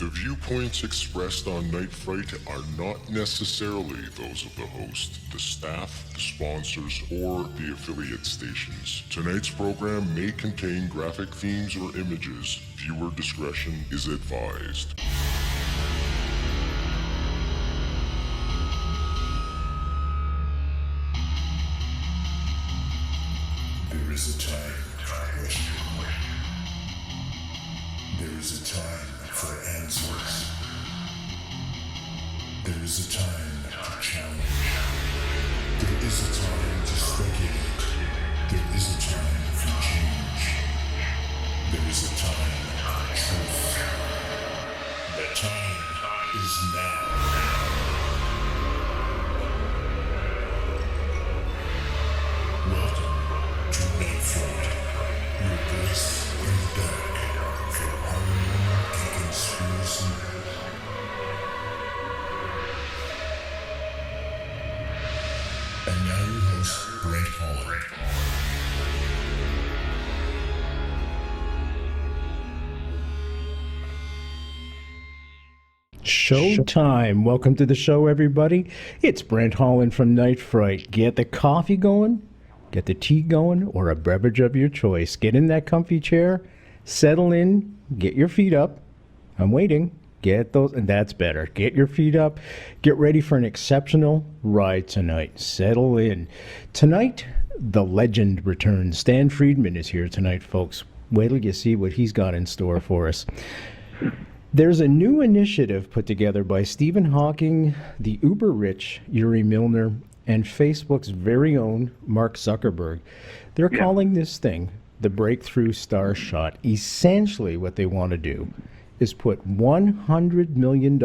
The viewpoints expressed on Night Fright are not necessarily those of the host, the staff, the sponsors, or the affiliate stations. Tonight's program may contain graphic themes or images. Viewer discretion is advised. There is a time for question. There is a time for answers. There is a time to challenge. There is a time to speculate. There is a time for change. There is a time for truth. The time is now. Welcome to Night Fright, your voice in the dark for paranormal and conspiracy. And now your host, Brent Holland. Showtime. Welcome to the show, everybody. It's Brent Holland from Night Fright. Get the coffee going, get the tea going, or a beverage of your choice. Get in that comfy chair, settle in, get your feet up. I'm waiting. Get those, and that's better. Get your feet up. Get ready for an exceptional ride tonight. Settle in. Tonight, the legend returns. Stan Friedman is here tonight, folks. Wait till you see what he's got in store for us. There's a new initiative put together by Stephen Hawking, the uber-rich Yuri Milner, and Facebook's very own Mark Zuckerberg. They're calling this thing the Breakthrough Starshot. Essentially what they want to do is put $100 million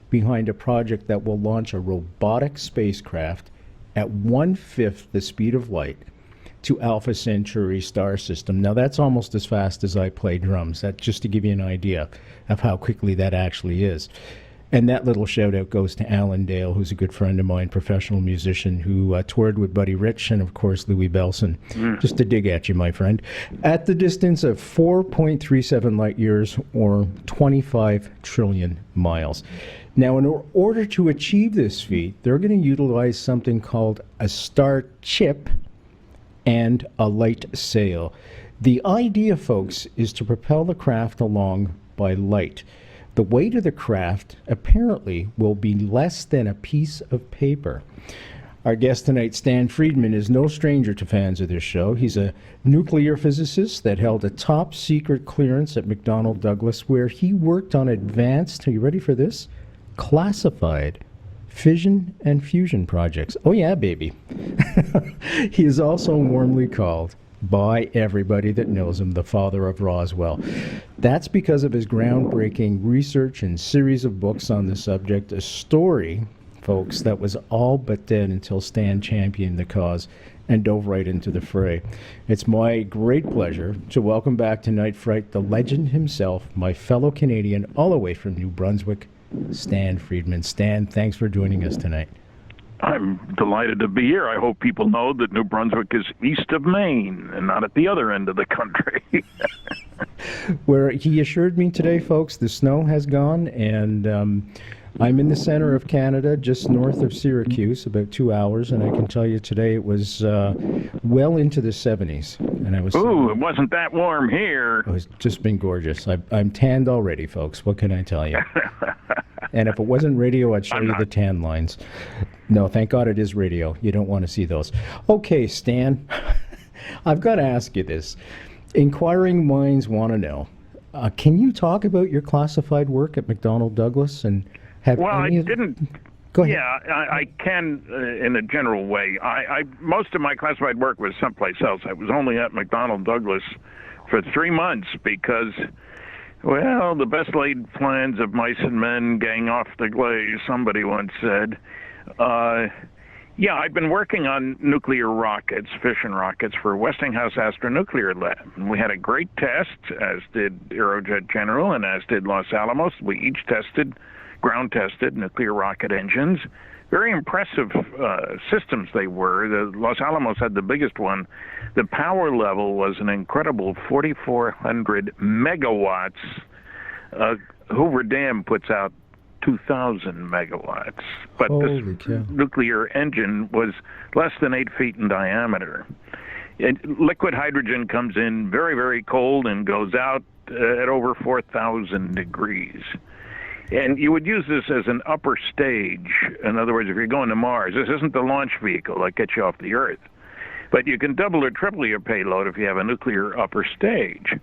behind a project that will launch a robotic spacecraft at 1/5 the speed of light to Alpha Centauri star system. Now that's almost as fast as I play drums. That's just to give you an idea of how quickly that actually is. And that little shout out goes to Alan Dale, who's a good friend of mine, professional musician who toured with Buddy Rich and of course Louis Bellson. Just to dig at you, my friend. At the distance of 4.37 light years or 25 trillion miles. Now, in order to achieve this feat, they're going to utilize something called a star chip and a light sail. The idea, folks, is to propel the craft along by light. The weight of the craft apparently will be less than a piece of paper. Our guest tonight, Stan Friedman, is no stranger to fans of this show. He's a nuclear physicist that held a top secret clearance at McDonnell Douglas, where he worked on advanced, are you ready for this? Classified fission and fusion projects. Oh yeah, baby. He is also warmly called by everybody that knows him the father of Roswell. That's because of his groundbreaking research and series of books on the subject, a story, folks, that was all but dead until Stan championed the cause and dove right into the fray. It's my great pleasure to welcome back to Night Fright the legend himself, my fellow Canadian, all the way from New Brunswick, Stan Friedman. Stan, thanks for joining us tonight. I'm delighted to be here. I hope people know that New Brunswick is east of Maine and not at the other end of the country. Where he assured me today, folks, the snow has gone, and I'm in the center of Canada, just north of Syracuse, about 2 hours, and I can tell you today it was well into the 70s. And I was it wasn't that warm here. It was just been gorgeous. I'm tanned already, folks. What can I tell you? And if it wasn't radio, I'd show you the tan lines. No, thank God it is radio. You don't want to see those. Okay, Stan, I've got to ask you this. Inquiring minds want to know, can you talk about your classified work at McDonnell Douglas? And have I didn't. Go ahead. Yeah, I can in a general way. Most of my classified work was someplace else. I was only at McDonnell Douglas for 3 months because, well, the best laid plans of mice and men gang off the glaze, somebody once said. I've been working on nuclear rockets, fission rockets, for Westinghouse Astronuclear Lab. And we had a great test, as did Aerojet General and as did Los Alamos. We each ground-tested nuclear rocket engines. Very impressive systems they were. The Los Alamos had the biggest one. The power level was an incredible 4,400 megawatts Hoover Dam puts out 2,000 megawatts, but Holy this cow. nuclear engine was less than 8 feet in diameter. Liquid hydrogen comes in very, very cold and goes out at over 4,000 degrees. And you would use this as an upper stage. In other words, if you're going to Mars, this isn't the launch vehicle that gets you off the Earth. But you can double or triple your payload if you have a nuclear upper stage.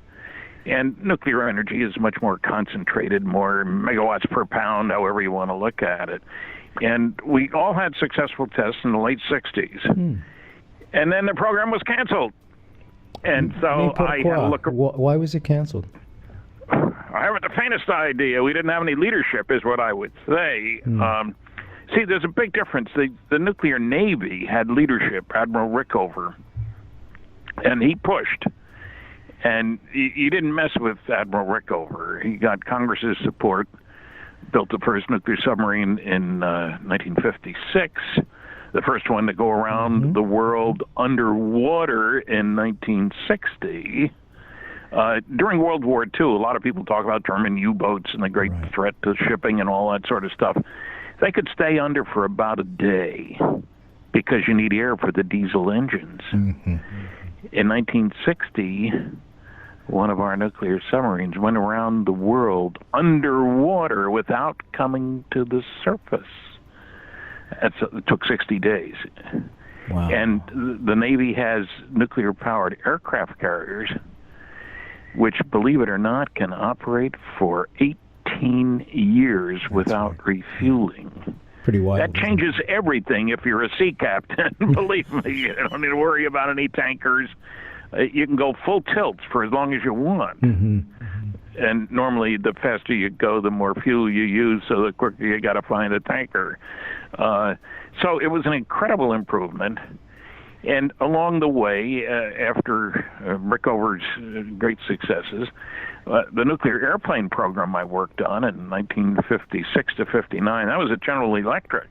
And nuclear energy is much more concentrated, more megawatts per pound, however you want to look at it. And we all had successful tests in the late 60s. And then the program was canceled. And so I had to look. Why was it canceled? I haven't the faintest idea. We didn't have any leadership, is what I would say. See, there's a big difference. The nuclear Navy had leadership, Admiral Rickover, and he pushed. And you didn't mess with Admiral Rickover. He got Congress's support, built the first nuclear submarine in 1956, the first one to go around the world underwater in 1960. During World War II, a lot of people talk about German U-boats and the great threat to shipping and all that sort of stuff. They could stay under for about a day because you need air for the diesel engines. In 1960, one of our nuclear submarines went around the world underwater without coming to the surface. It took 60 days. Wow. And the Navy has nuclear-powered aircraft carriers, which, believe it or not, can operate for 18 years without refueling. Pretty wild. That changes everything if you're a sea captain. Believe me, you don't need to worry about any tankers. You can go full tilt for as long as you want. And normally, the faster you go, the more fuel you use, so the quicker you got to find a tanker. So it was an incredible improvement. And along the way, after Rickover's great successes, the nuclear airplane program I worked on in 1956 to 59, that was at General Electric,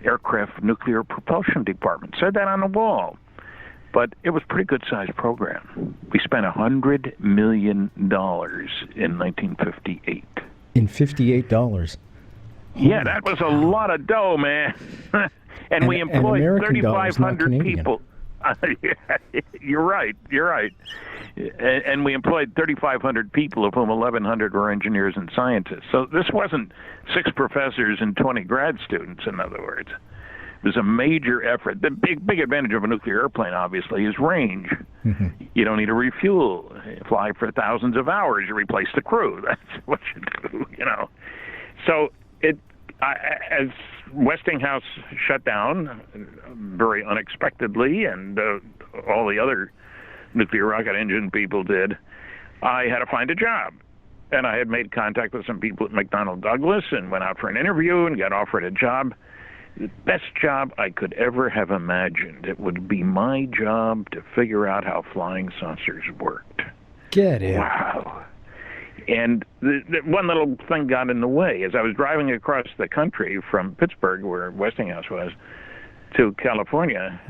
Aircraft Nuclear Propulsion Department. Said that on the wall. But it was a pretty good-sized program. We spent $100 million in 1958. In $58? Yeah, that was a lot of dough, man. and we employed 3,500 people. You're right. And we employed 3,500 people, of whom 1,100 were engineers and scientists. So this wasn't 6 professors and 20 grad students, in other words. It was a major effort. The big advantage of a nuclear airplane, obviously, is range. You don't need to refuel. You fly for thousands of hours. You replace the crew. That's what you do, you know. So as Westinghouse shut down very unexpectedly, and all the other nuclear rocket engine people did, I had to find a job. And I had made contact with some people at McDonnell Douglas and went out for an interview and got offered a job. The best job I could ever have imagined. It would be my job to figure out how flying saucers worked. Get it. Wow. And the one little thing got in the way. As I was driving across the country from Pittsburgh, where Westinghouse was, to California,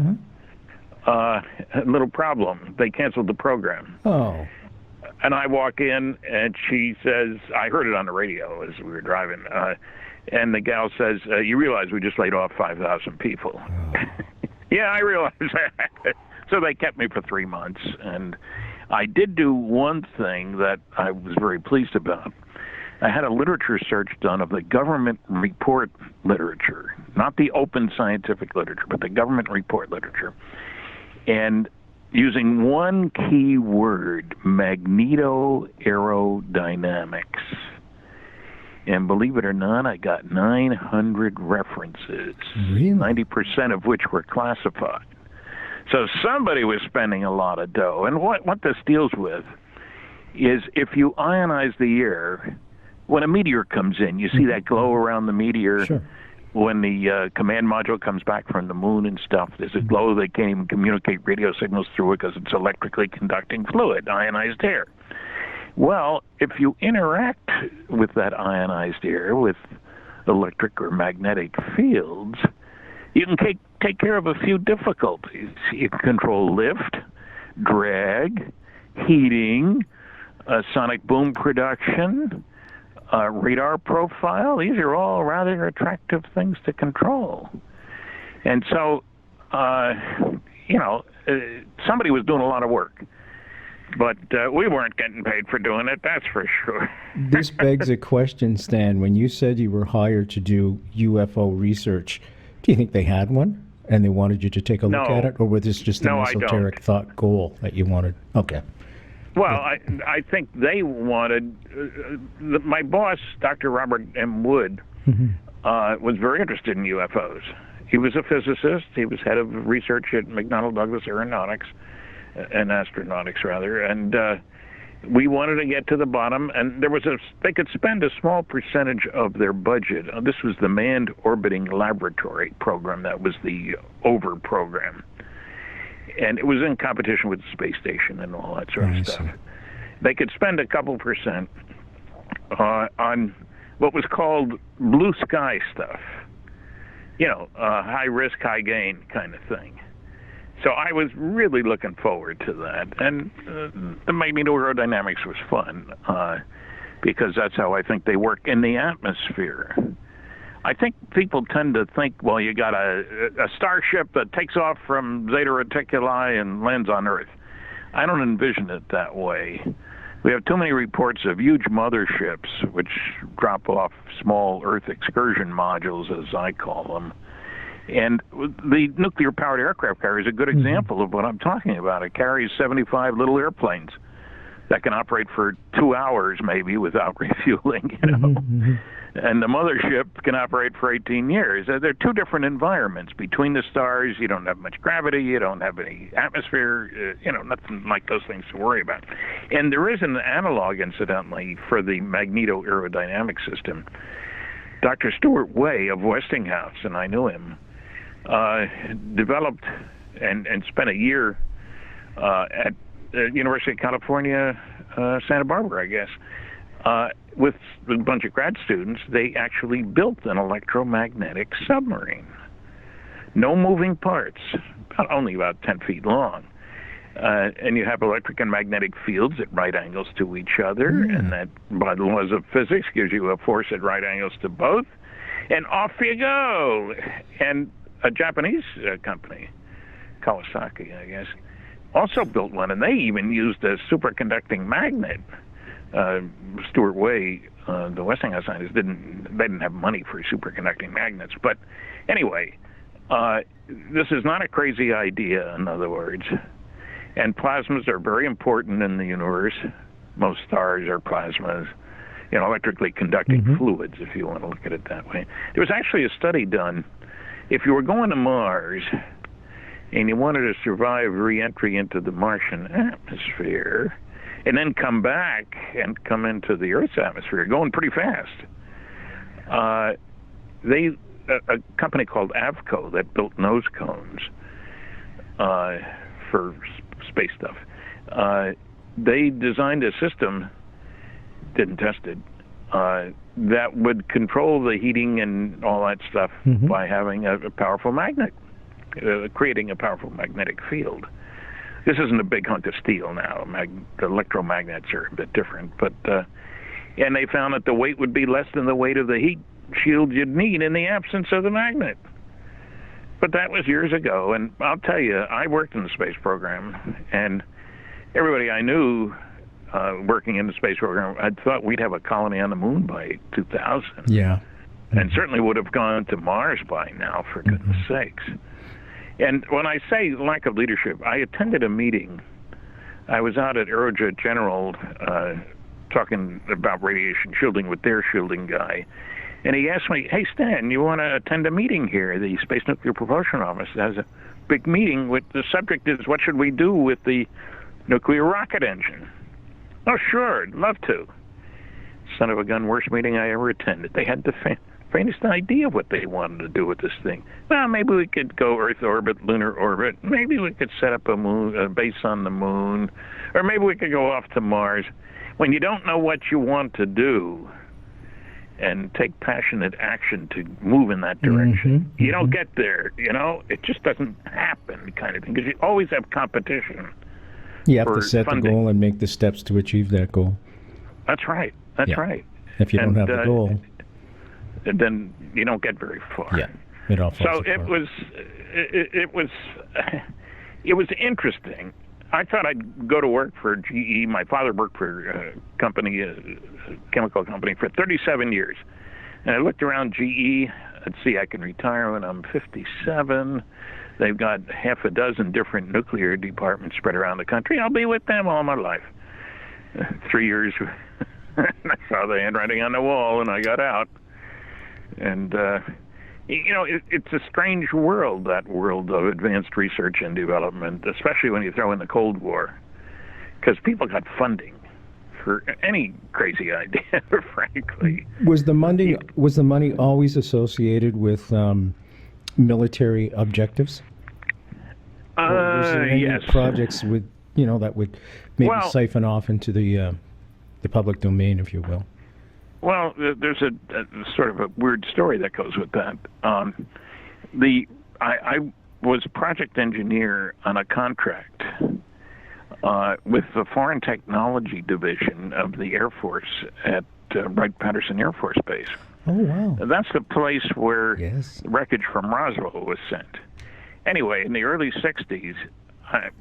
a little problem. They canceled the program. Oh. And I walk in, and she says, I heard it on the radio as we were driving, and the gal says, you realize we just laid off 5,000 people. Oh. Yeah, I realize that. So they kept me for 3 months, and I did do one thing that I was very pleased about. I had a literature search done of the government report literature, not the open scientific literature, but the government report literature. And using one key word, magnetoaerodynamics. And believe it or not, I got 900 references, really? 90% of which were classified. So somebody was spending a lot of dough. And what this deals with is if you ionize the air, when a meteor comes in, you see that glow around the meteor. Sure. When the command module comes back from the moon and stuff, there's a glow. They can't even communicate radio signals through it because it's electrically conducting fluid, ionized air. Well, if you interact with that ionized air with electric or magnetic fields, you can take care of a few difficulties. You can control lift, drag, heating, sonic boom production, radar profile. These are all rather attractive things to control. And so, somebody was doing a lot of work. But we weren't getting paid for doing it, that's for sure. This begs a question, Stan. When you said you were hired to do UFO research, do you think they had one and they wanted you to take a look at it? Or was this just an esoteric thought goal that you wanted? Okay. Well, I think they wanted... my boss, Dr. Robert M. Wood, was very interested in UFOs. He was a physicist. He was head of research at McDonnell Douglas Aeronautics. And astronautics, rather, and we wanted to get to the bottom, and they could spend a small percentage of their budget. This was the Manned Orbiting Laboratory program. That was the OVER program, and it was in competition with the space station and all that sort of stuff. They could spend a couple percent on what was called blue sky stuff, high risk, high gain kind of thing. So I was really looking forward to that, and the magnetodynamics was fun because that's how I think they work in the atmosphere. I think people tend to think, well, you got a starship that takes off from Zeta Reticuli and lands on Earth. I don't envision it that way. We have too many reports of huge motherships which drop off small Earth excursion modules, as I call them. And the nuclear-powered aircraft carrier is a good example of what I'm talking about. It carries 75 little airplanes that can operate for 2 hours, maybe, without refueling, And the mothership can operate for 18 years. They're two different environments. Between the stars, you don't have much gravity, you don't have any atmosphere, nothing like those things to worry about. And there is an analog, incidentally, for the magneto-aerodynamic system. Dr. Stuart Way of Westinghouse, and I knew him, developed and spent a year at the University of California, Santa Barbara, I guess, with a bunch of grad students. They actually built an electromagnetic submarine. No moving parts, only about 10 feet long. And you have electric and magnetic fields at right angles to each other, and that, by the laws of physics, gives you a force at right angles to both, and off you go. And a Japanese company, Kawasaki, I guess, also built one, and they even used a superconducting magnet. Stuart Way, the Westinghouse scientists, didn't have money for superconducting magnets. But anyway, this is not a crazy idea, in other words. And plasmas are very important in the universe. Most stars are plasmas, electrically conducting fluids, if you want to look at it that way. There was actually a study done. If you were going to Mars and you wanted to survive re-entry into the Martian atmosphere and then come back and come into the Earth's atmosphere, going pretty fast, a company called Avco that built nose cones for space stuff, they designed a system, didn't test it, that would control the heating and all that stuff by having a powerful magnet, creating a powerful magnetic field. This isn't a big hunk of steel now. The electromagnets are a bit different, but and they found that the weight would be less than the weight of the heat shield you'd need in the absence of the magnet. But that was years ago, and I'll tell you, I worked in the space program, and everybody I knew working in the space program, I thought we'd have a colony on the moon by 2000. Yeah. And certainly would have gone to Mars by now, for goodness sakes. And when I say lack of leadership, I attended a meeting. I was out at Aerojet General talking about radiation shielding with their shielding guy. And he asked me, hey, Stan, you want to attend a meeting here? The Space Nuclear Propulsion Office has a big meeting. With the subject is, what should we do with the nuclear rocket engine? Oh, sure, I'd love to. Son of a gun, worst meeting I ever attended. They had the faintest idea what they wanted to do with this thing. Well, maybe we could go Earth orbit, lunar orbit. Maybe we could set up a base on the moon. Or maybe we could go off to Mars. When you don't know what you want to do and take passionate action to move in that direction, you don't get there, It just doesn't happen, kind of thing, because you always have competition. You have to set the goal and make the steps to achieve that goal. That's right. That's right. If you don't have the goal, then you don't get very far. Yeah, it all falls So apart. it was interesting. I thought I'd go to work for GE. My father worked for a company, a chemical company, for 37 years. And I looked around GE. Let's see, I can retire when I'm 57. They've got half a dozen different nuclear departments spread around the country. I'll be with them all my life. 3 years, I saw the handwriting on the wall, and I got out. And, it's a strange world, that world of advanced research and development, especially when you throw in the Cold War, because people got funding for any crazy idea, frankly. Was the money always associated with military objectives? Or was there any Yes. projects with that would maybe Well- siphon off into the public domain, if you will? Well, there's a sort of a weird story that goes with that. I was project engineer on a contract with the Foreign Technology Division of the Air Force at Wright-Patterson Air Force Base. Oh, wow. That's the place where Yes. wreckage from Roswell was sent. Anyway, in the early 60s,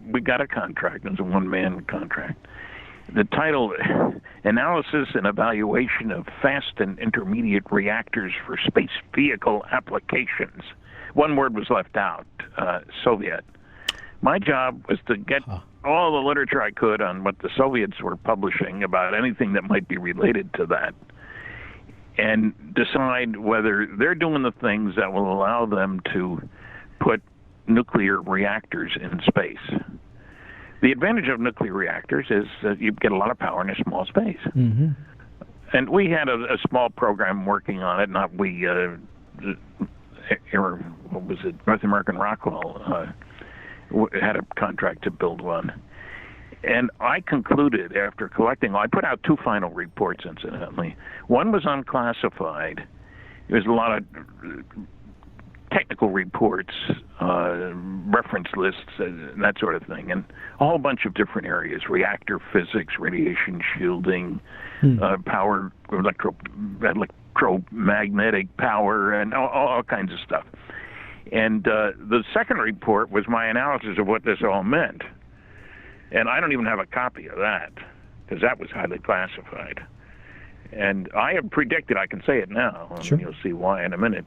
we got a contract. It was a one-man contract. The title, Analysis and Evaluation of Fast and Intermediate Reactors for Space Vehicle Applications. One word was left out, Soviet. My job was to get all the literature I could on what the Soviets were publishing about anything that might be related to that, and decide whether they're doing the things that will allow them to put nuclear reactors in space. The advantage of nuclear reactors is that you get a lot of power in a small space. Mm-hmm. And we had a small program working on it, not we, what was it, North American Rockwell had a contract to build one. And I concluded after collecting, I put out 2 final reports, incidentally. One was unclassified. There was a lot of technical reports, reference lists, that sort of thing, and a whole bunch of different areas: reactor physics, radiation shielding, power, electromagnetic power, and all kinds of stuff. And the second report was my analysis of what this all meant. And I don't even have a copy of that, because that was highly classified. And I have predicted, I can say it now, Sure. and you'll see why in a minute,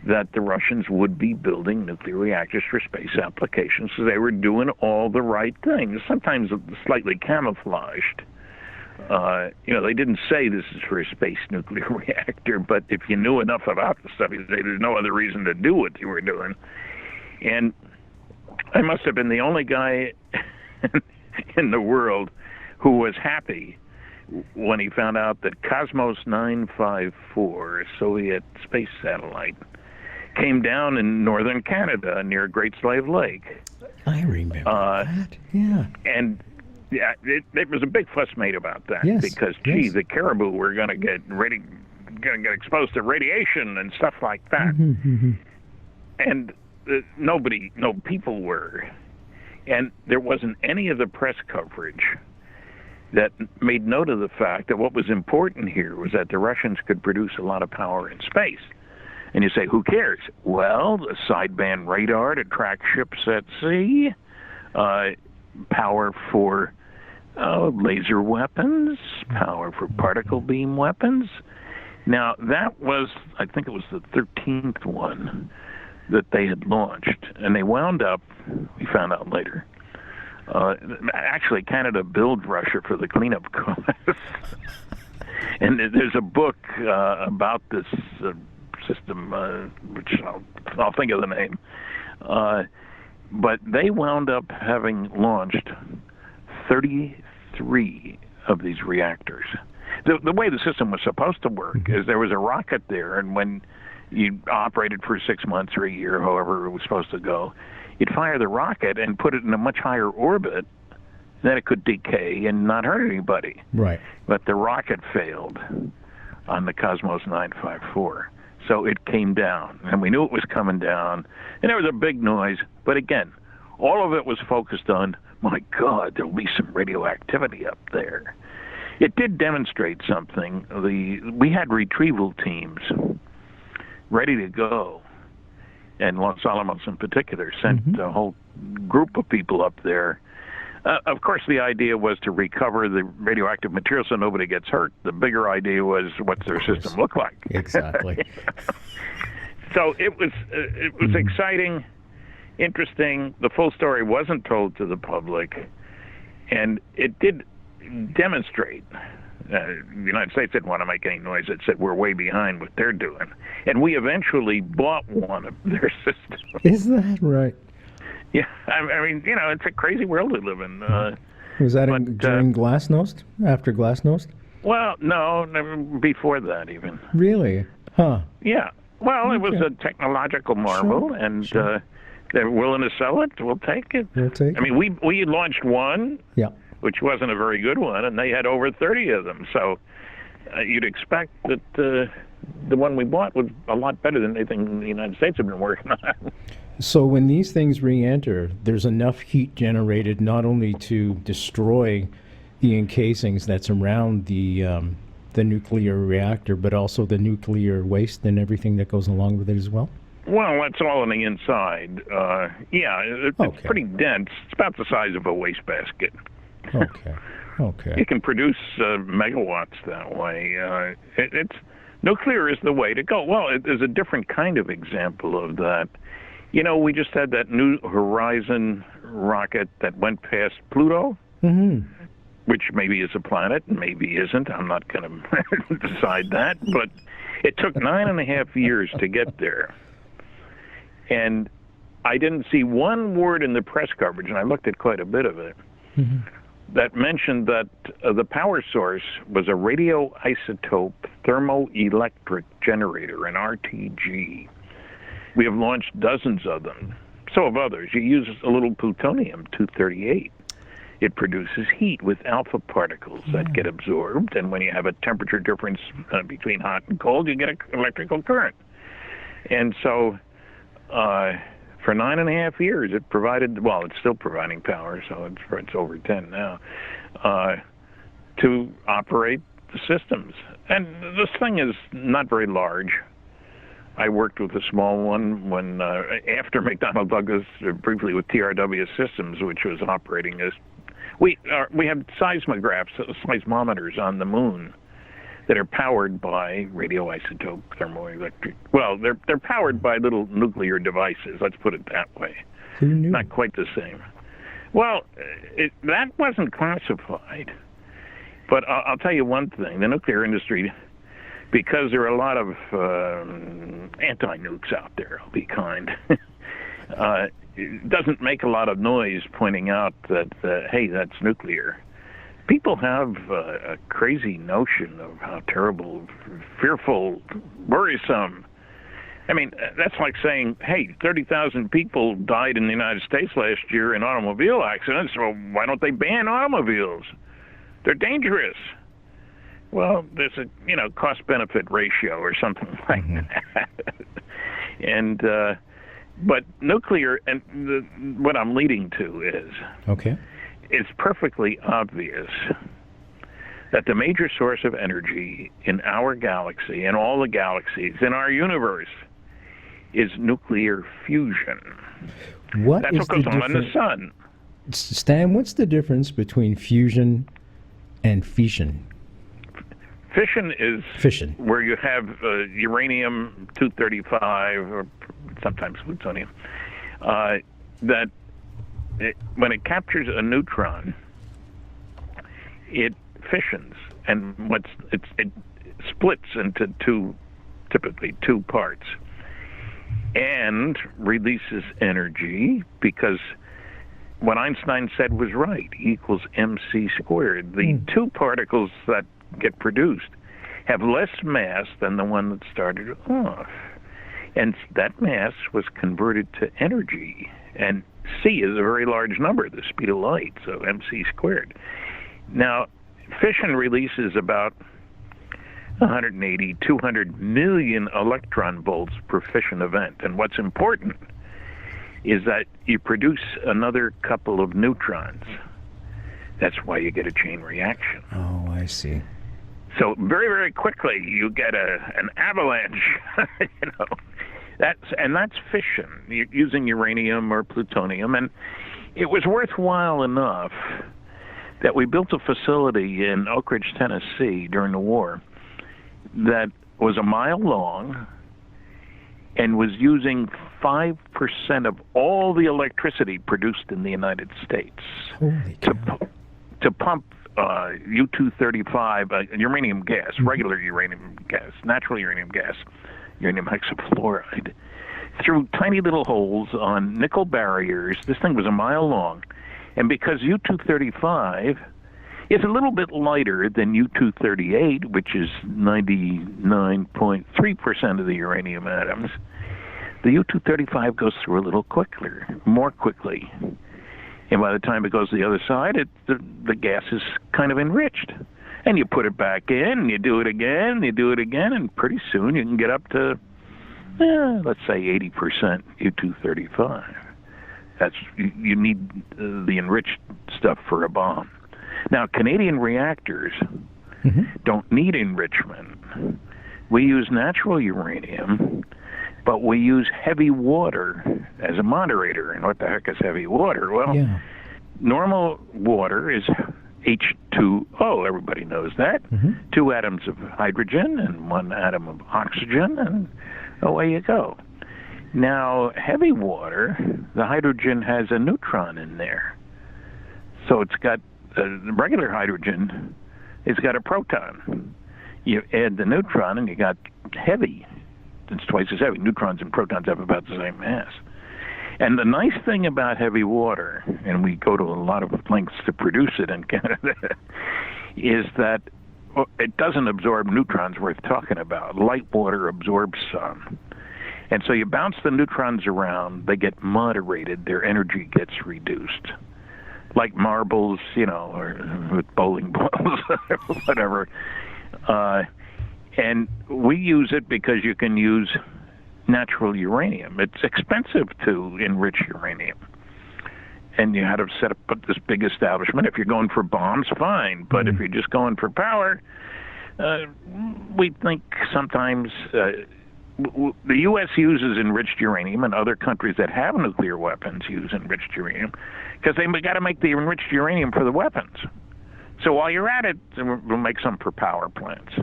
that the Russians would be building nuclear reactors for space applications, so they were doing all the right things, sometimes slightly camouflaged. They didn't say this is for a space nuclear reactor, but if you knew enough about the stuff, you'd say there's no other reason to do what you were doing. And I must have been the only guy in the world who was happy when he found out that Cosmos 954, a Soviet space satellite, came down in northern Canada near Great Slave Lake. I remember that. Yeah. And yeah, it was a big fuss made about that, Yes, because yes. the caribou were going to get exposed to radiation and stuff like that. Mm-hmm. And people were. And there wasn't any of the press coverage that made note of the fact that what was important here was that the Russians could produce a lot of power in space. And you say, who cares? Well, the sideband radar to track ships at sea, power for laser weapons, power for particle beam weapons. Now, that was, I think it was the 13th one that they had launched. And they wound up, we found out later, actually Canada billed Russia for the cleanup costs. And there's a book about this system, which I'll think of the name. But they wound up having launched 33 of these reactors. The way the system was supposed to work is there was a rocket there, and when you operated for 6 months or a year, however it was supposed to go, you'd fire the rocket and put it in a much higher orbit, then it could decay and not hurt anybody. Right. But the rocket failed on the Cosmos 954. So it came down, and we knew it was coming down, and there was a big noise. But again, all of it was focused on, my God, there'll be some radioactivity up there. It did demonstrate something. We had retrieval teams ready to go, and Los Alamos in particular sent a whole group of people up there. Of course, the idea was to recover the radioactive material so nobody gets hurt. The bigger idea was, what's their system look like? Exactly. So it was exciting, interesting. The full story wasn't told to the public, and it did demonstrate. The United States didn't want to make any noise. It said we're way behind what they're doing, and we eventually bought one of their systems. Is that right? Yeah, I mean, it's a crazy world we live in. Was that during Glasnost? After Glasnost? Well, no, never, before that even. Really? Huh. Yeah. Well, it was a technological marvel, and they're willing to sell it. We'll take it. We'll take it. I mean, we launched one, which wasn't a very good one, and they had over 30 of them. So you'd expect that the one we bought was a lot better than anything the United States have been working on. So when these things re-enter, there's enough heat generated not only to destroy the encasings that's around the nuclear reactor, but also the nuclear waste and everything that goes along with it as well? Well, that's all on the inside. It's pretty dense. It's about the size of a wastebasket. Okay. You can produce megawatts that way. Nuclear is the way to go. Well, there's a different kind of example of that. We just had that New Horizon rocket that went past Pluto, which maybe is a planet, maybe isn't. I'm not going to decide that. But it took 9.5 years to get there. And I didn't see one word in the press coverage, and I looked at quite a bit of it, that mentioned that the power source was a radioisotope thermoelectric generator, an RTG. We have launched dozens of them. So have others. You use a little plutonium-238. It produces heat with alpha particles that get absorbed, and when you have a temperature difference between hot and cold, you get an electrical current. And so for 9.5 years, it provided, well, it's still providing power, so it's over 10 now, to operate the systems. And this thing is not very large. I worked with a small one when after McDonnell Douglas, briefly with TRW Systems, which was operating as we have seismographs, seismometers on the moon that are powered by radioisotope thermoelectric. Well, they're powered by little nuclear devices. Let's put it that way. Who knew? Not quite the same. Well, that wasn't classified. But I'll tell you one thing: the nuclear industry, because there are a lot of anti-nukes out there, I'll be kind, it doesn't make a lot of noise pointing out that, hey, that's nuclear. People have a crazy notion of how terrible, fearful, worrisome. I mean, that's like saying, hey, 30,000 people died in the United States last year in automobile accidents, so why don't they ban automobiles? They're dangerous. Well, there's a cost-benefit ratio or something like that. And but nuclear, and what I'm leading to is, it's perfectly obvious that the major source of energy in our galaxy and all the galaxies in our universe is nuclear fusion. That's what goes on in the sun. Stan, what's the difference between fusion and fission? Fission is where you have uranium-235, or sometimes plutonium, that when it captures a neutron, it fissions, and it splits into typically two parts, and releases energy, because what Einstein said was right, E equals mc squared. The two particles that get produced have less mass than the one that started off. And that mass was converted to energy. And c is a very large number, the speed of light, so mc squared. Now, fission releases about 180, 200 million electron volts per fission event. And what's important is that you produce another couple of neutrons. That's why you get a chain reaction. Oh, I see. So very, very quickly you get an avalanche. You know, that's fission, using uranium or plutonium, and it was worthwhile enough that we built a facility in Oak Ridge, Tennessee during the war that was a mile long and was using 5% of all the electricity produced in the United States to pump U-235, uranium gas, regular uranium gas, natural uranium gas, uranium hexafluoride, through tiny little holes on nickel barriers. This thing was a mile long. And because U-235 is a little bit lighter than U-238, which is 99.3% of the uranium atoms, the U-235 goes through a little more quickly. And by the time it goes to the other side, the gas is kind of enriched. And you put it back in, and you do it again, and pretty soon you can get up to, let's say 80% U-235. You need the enriched stuff for a bomb. Now, Canadian reactors don't need enrichment. We use natural uranium, but we use heavy water as a moderator. And what the heck is heavy water? Well, normal water is H2O. Everybody knows that. 2 atoms of hydrogen and 1 atom of oxygen, and away you go. Now, heavy water, the hydrogen has a neutron in there. So it's got the regular hydrogen, it's got a proton. You add the neutron and you got heavy. It's twice as heavy. Neutrons and protons have about the same mass. And the nice thing about heavy water, and we go to a lot of lengths to produce it in Canada, is that it doesn't absorb neutrons worth talking about. Light water absorbs some. And so you bounce the neutrons around, they get moderated, their energy gets reduced. Like marbles, or with bowling balls, or whatever. And we use it because you can use natural uranium. It's expensive to enrich uranium. And you had to set up this big establishment. If you're going for bombs, fine. But if you're just going for power, we think sometimes the U.S. uses enriched uranium, and other countries that have nuclear weapons use enriched uranium, because they got to make the enriched uranium for the weapons. So while you're at it, we'll make some for power plants.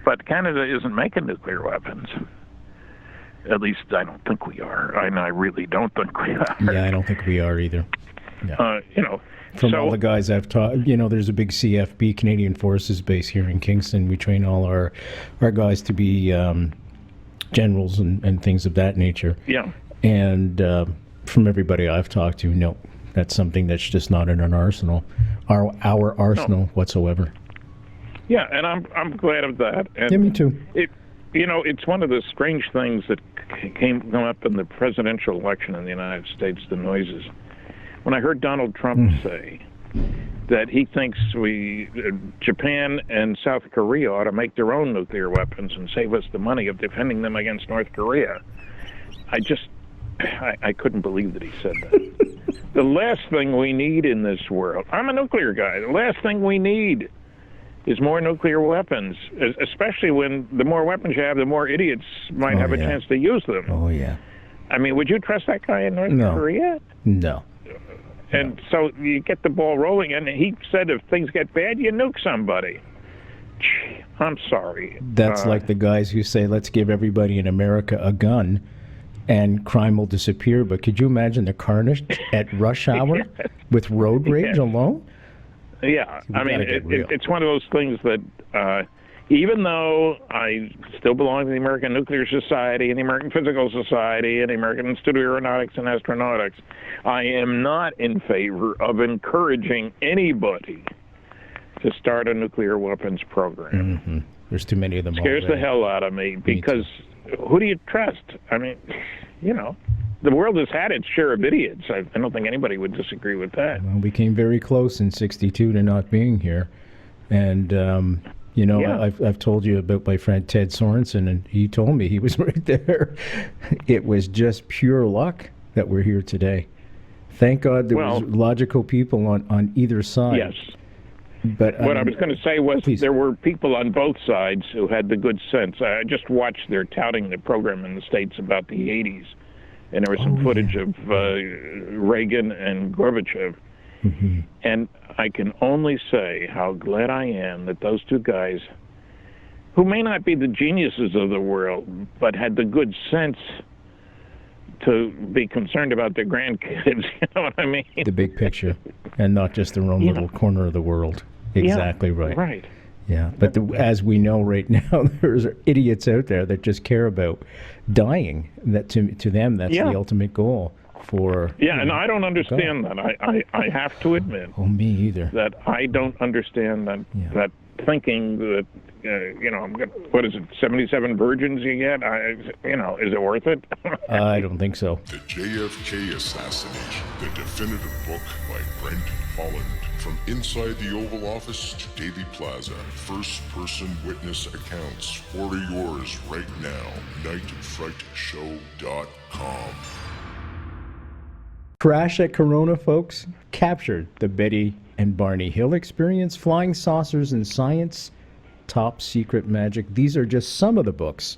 But Canada isn't making nuclear weapons. At least I don't think we are. And I really don't think we are. Yeah, I don't think we are either. Yeah. From so, all the guys I've taught, there's a big CFB, Canadian Forces base here in Kingston. We train all our guys to be generals and things of that nature. Yeah. And from everybody I've talked to, no, that's something that's just not in our arsenal, our arsenal whatsoever. Yeah, and I'm glad of that. And yeah, me too. It's one of the strange things that came up in the presidential election in the United States, the noises. When I heard Donald Trump say that he thinks Japan and South Korea ought to make their own nuclear weapons and save us the money of defending them against North Korea, I couldn't believe that he said that. The last thing we need in this world, I'm a nuclear guy, the last thing we need is more nuclear weapons, especially when the more weapons you have, the more idiots might have a chance to use them. Oh, yeah. I mean, would you trust that guy in North Korea? No. And so you get the ball rolling, and he said if things get bad, you nuke somebody. I'm sorry. That's like the guys who say, let's give everybody in America a gun, and crime will disappear. But could you imagine the carnage at rush hour with road rage alone? Yeah, I mean, it's one of those things that even though I still belong to the American Nuclear Society and the American Physical Society and the American Institute of Aeronautics and Astronautics, I am not in favor of encouraging anybody to start a nuclear weapons program. Mm-hmm. There's too many of them. It scares the hell out of me, because who do you trust? I mean, the world has had its share of idiots. I don't think anybody would disagree with that. Well, we came very close in '62 to not being here. And, I've told you about my friend Ted Sorensen, and he told me he was right there. It was just pure luck that we're here today. Thank God there Well, was logical people on either side. yes. But What I was going to say was please. there were people on both sides who had the good sense. I just watched their touting the program in the States about the 80s, and there was some footage of Reagan and Gorbachev. Mm-hmm. And I can only say how glad I am that those two guys, who may not be the geniuses of the world, but had the good sense to be concerned about their grandkids, you know what I mean? The big picture, and not just their own little corner of the world. Exactly right. Right. Yeah, but as we know right now, there's idiots out there that just care about dying. That to them, that's the ultimate goal. And I don't understand that. I have to admit. Oh, me either. That I don't understand that thinking that I'm gonna, what is it, 77 virgins you get? Is it worth it? I don't think so. The JFK Assassination, the definitive book by Brent Holland. From inside the Oval Office to Daily Plaza, first-person witness accounts. Order yours right now. nightfrightshow.com. Crash at Corona, folks, captured the Betty and Barney Hill experience, flying saucers in science, top secret magic. These are just some of the books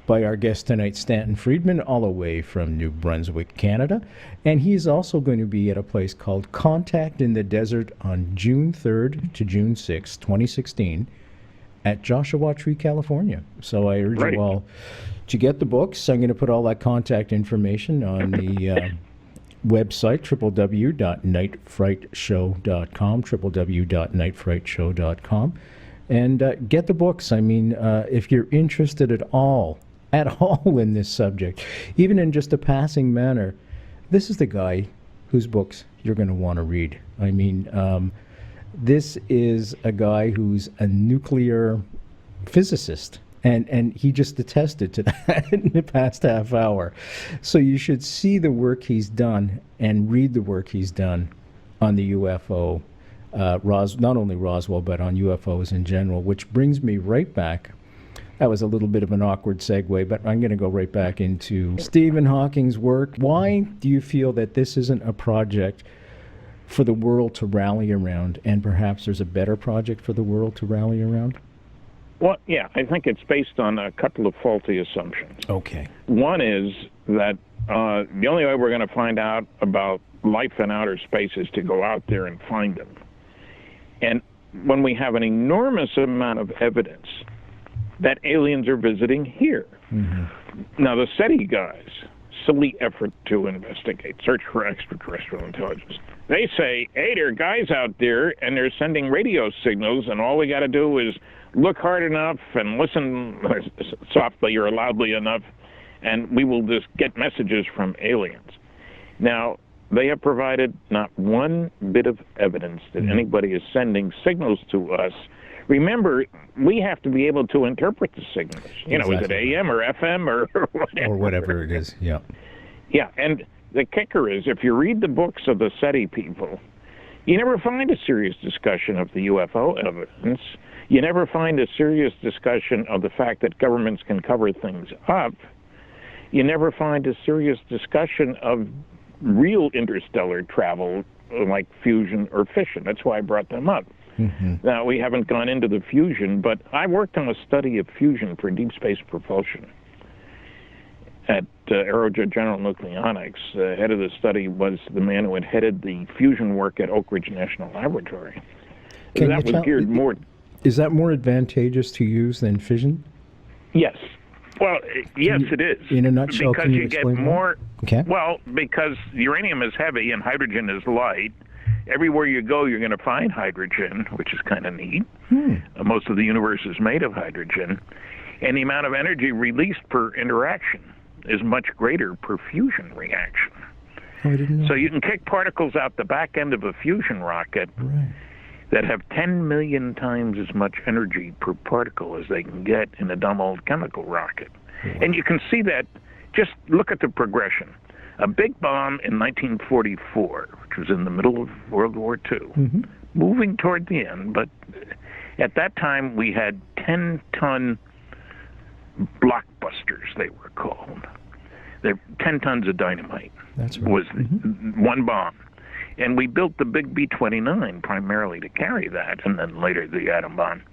by our guest tonight, Stanton Friedman, all the way from New Brunswick, Canada. And he's also going to be at a place called Contact in the Desert on June 3rd to June 6th, 2016, at Joshua Tree, California. So I urge you all to get the books. I'm going to put all that contact information on the website, www.nightfrightshow.com, www.nightfrightshow.com, and get the books. I mean, if you're interested at all in this subject, even in just a passing manner, this is the guy whose books you're going to want to read. I mean, this is a guy who's a nuclear physicist. And he just attested to that in the past half hour. So you should see the work he's done and read the work he's done on the UFO, not only Roswell, but on UFOs in general, which brings me right back. That was a little bit of an awkward segue, but I'm going to go right back into Stephen Hawking's work. Why do you feel that this isn't a project for the world to rally around, and perhaps there's a better project for the world to rally around? Well, yeah, I think it's based on a couple of faulty assumptions. Okay. One is that the only way we're going to find out about life in outer space is to go out there and find them. And when we have an enormous amount of evidence that aliens are visiting here. Mm-hmm. Now, the SETI guys, silly effort to investigate, search for extraterrestrial intelligence. They say, hey, there are guys out there, and they're sending radio signals, and all we got to do is look hard enough and listen softly or loudly enough, and we will just get messages from aliens. Now, they have provided not one bit of evidence that anybody is sending signals to us. Remember, we have to be able to interpret the signals. You know, is it AM or FM or whatever? Or whatever it is, yeah. Yeah, and the kicker is, if you read the books of the SETI people, you never find a serious discussion of the UFO evidence. You never find a serious discussion of the fact that governments can cover things up. You never find a serious discussion of real interstellar travel like fusion or fission. That's why I brought them up. Mm-hmm. Now, we haven't gone into the fusion, but I worked on a study of fusion for deep space propulsion at Aerojet General Nucleonics. The head of the study was the man who had headed the fusion work at Oak Ridge National Laboratory. That was geared more... Is that more advantageous to use than fission? Yes. Well, yes, it is. In a nutshell, because can you get explain more. Okay. Well, because uranium is heavy and hydrogen is light. Everywhere you go, you're going to find hydrogen, which is kind of neat. Most of the universe is made of hydrogen. And the amount of energy released per interaction is much greater per fusion reaction. Oh, I didn't know. So you can kick particles out the back end of a fusion rocket that have 10 million times as much energy per particle as they can get in a dumb old chemical rocket. Wow. And you can see that, just look at the progression. A big bomb in 1944, which was in the middle of World War II, moving toward the end, but at that time we had 10-ton blockbusters, they were called. There, 10 tons of dynamite That's right. was one bomb. And we built the big B-29 primarily to carry that, and then later the atom bomb.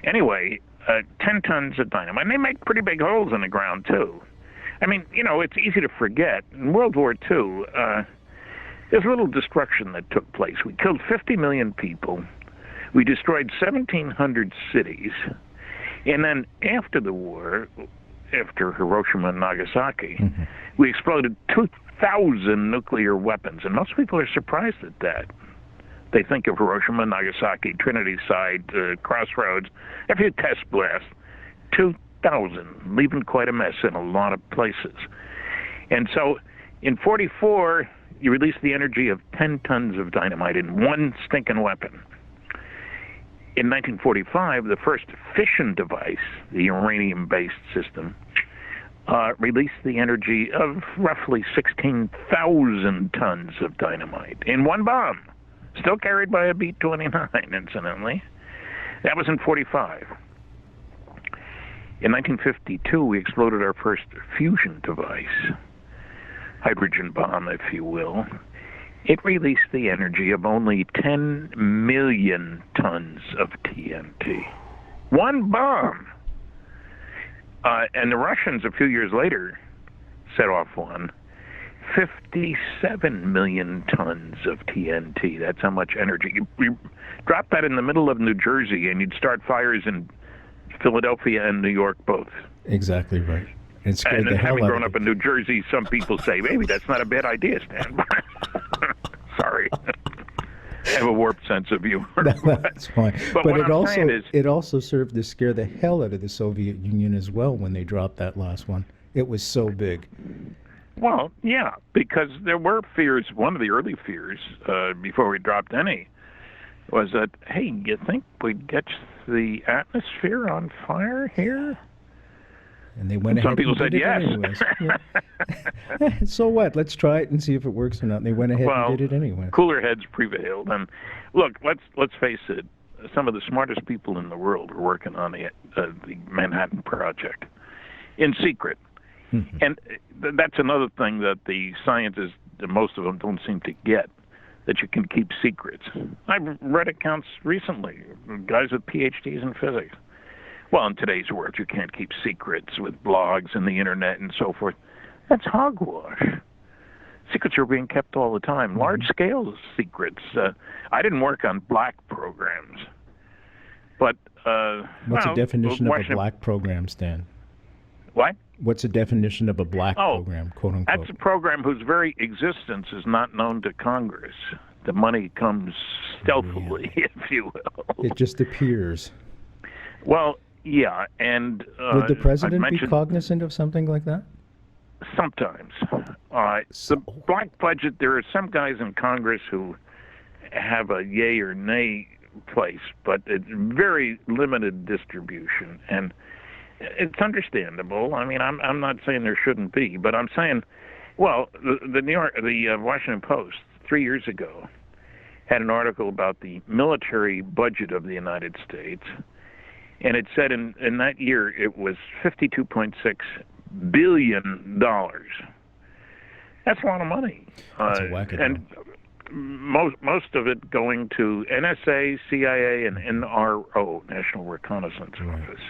Anyway, 10 tons of dynamite. And they make pretty big holes in the ground, too. I mean, you know, it's easy to forget. In World War II, there's a little destruction that took place. We killed 50 million people. We destroyed 1,700 cities. And then after the war, after Hiroshima and Nagasaki, we exploded 2,000 nuclear weapons. And most people are surprised at that. They think of Hiroshima, Nagasaki, Trinity Site, Crossroads, a few test blasts. 2,000, leaving quite a mess in a lot of places. And so in 44, you release the energy of 10 tons of dynamite in one stinking weapon. In 1945, the first fission device, the uranium-based system, released the energy of roughly 16,000 tons of dynamite in one bomb, still carried by a B-29, incidentally. That was in 45. In 1952, we exploded our first fusion device, hydrogen bomb, if you will. It released the energy of only 10 million tons of TNT. One bomb! And the Russians, a few years later, set off one. 57 million tons of TNT. That's how much energy. You drop that in the middle of New Jersey, and you'd start fires in Philadelphia and New York both. Exactly right. It scared And the hell having out grown of up in New Jersey, some people say, maybe that's not a bad idea, Stan. Sorry. I have a warped sense of humor. That's fine. But what I'm saying is, it also served to scare the hell out of the Soviet Union as well when they dropped that last one. It was so big. well, yeah, because there were fears. One of the early fears, before we dropped any, was that, hey, you think we'd get the atmosphere on fire here? And they went Some ahead people and said did yes. it anyways. Yeah. So what? Let's try it and see if it works or not. And they went ahead and did it anyway. Cooler heads prevailed. And look, let's face it, some of the smartest people in the world are working on the Manhattan Project in secret. Mm-hmm. And that's another thing that the scientists, most of them, don't seem to get, that you can keep secrets. I've read accounts recently, guys with PhDs in physics. Well, in today's world, you can't keep secrets with blogs and the internet and so forth. That's hogwash. Secrets are being kept all the time, large-scale secrets. I didn't work on black programs, but What's the definition of a Washington- black program, Stan? What? What's the definition of a black program, quote unquote? That's a program whose very existence is not known to Congress. The money comes stealthily, if you will. It just appears. Well, yeah, and Would the president I be cognizant of something like that? Sometimes. The black budget, there are some guys in Congress who have a yay or nay place, but it's very limited distribution, and it's understandable. I mean, I'm not saying there shouldn't be, but I'm saying, well, the Washington Post 3 years ago had an article about the military budget of the United States, and it said in that year it was $52.6 billion. That's a lot of money. That's a wackadoo. And most of it going to NSA, CIA, and NRO, National Reconnaissance Office.